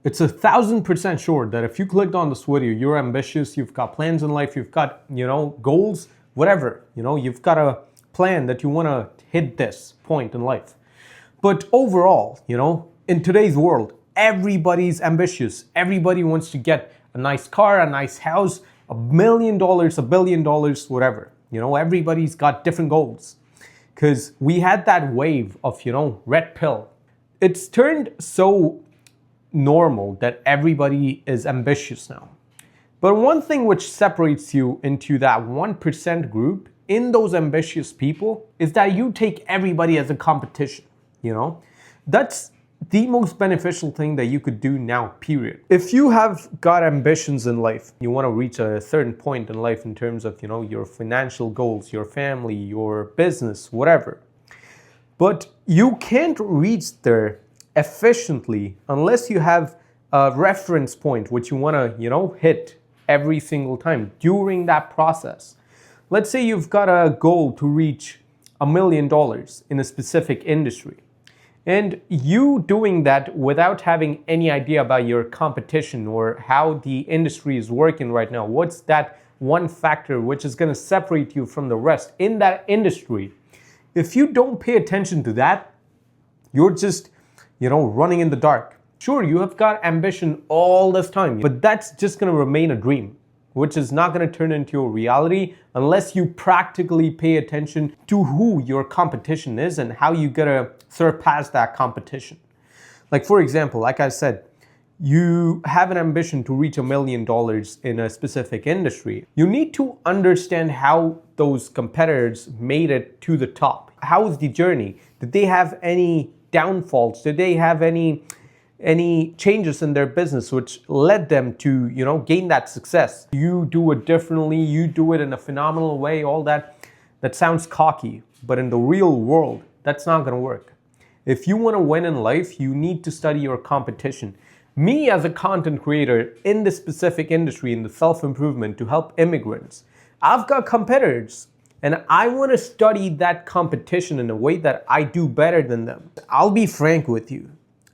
It's 1,000% sure that if you clicked on this video, you're ambitious, you've got plans in life, you've got, goals, whatever, you've got a plan that you want to hit this point in life. But overall, in today's world, everybody's ambitious. Everybody wants to get a nice car, a nice house, $1 million, $1 billion, whatever. Everybody's got different goals. Because we had that wave of, red pill. It's turned so normal that everybody is ambitious now. But one thing which separates you into that 1% group in those ambitious people is that you take everybody as a competition. That's the most beneficial thing that you could do now, period. If you have got ambitions in life, you want to reach a certain point in life in terms of, your financial goals, your family, your business, whatever. But you can't reach there efficiently unless you have a reference point which you want to, hit every single time during that process. Let's say you've got a goal to reach $1 million in a specific industry. And you doing that without having any idea about your competition or how the industry is working right now. What's that one factor which is going to separate you from the rest in that industry? If you don't pay attention to that, you're just, running in the dark. Sure, you have got ambition all this time, but that's just going to remain a dream, which is not going to turn into a reality unless you practically pay attention to who your competition is and how you gotta surpass that competition. Like, for example, like I said, you have an ambition to reach $1 million in a specific industry. You need to understand how those competitors made it to the top. How was the journey? Did they have any downfalls? Did they have any changes in their business which led them to, gain that success? You do it differently, you do it in a phenomenal way, all that sounds cocky, but in the real world, that's not gonna work. If you wanna win in life, you need to study your competition. Me as a content creator in this specific industry, in the self-improvement to help immigrants, I've got competitors. And I want to study that competition in a way that I do better than them. I'll be frank with you.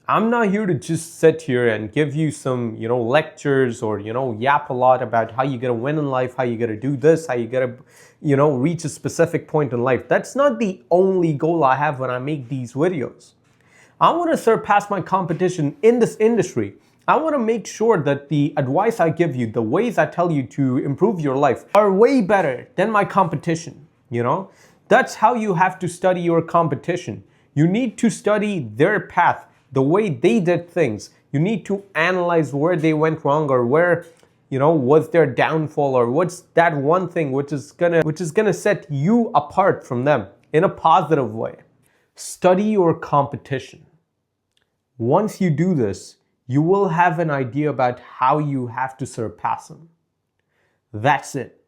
I'm not here to just sit here and give you some, lectures or, yap a lot about how you gotta win in life, how you gotta do this, how you gotta, reach a specific point in life. That's not the only goal I have when I make these videos. I want to surpass my competition in this industry. I want to make sure that the advice I give you, the ways I tell you to improve your life are way better than my competition, That's how you have to study your competition. You need to study their path, the way they did things. You need to analyze where they went wrong or where, was their downfall or what's that one thing which is gonna set you apart from them in a positive way. Study your competition. Once you do this, you will have an idea about how you have to surpass them. That's it.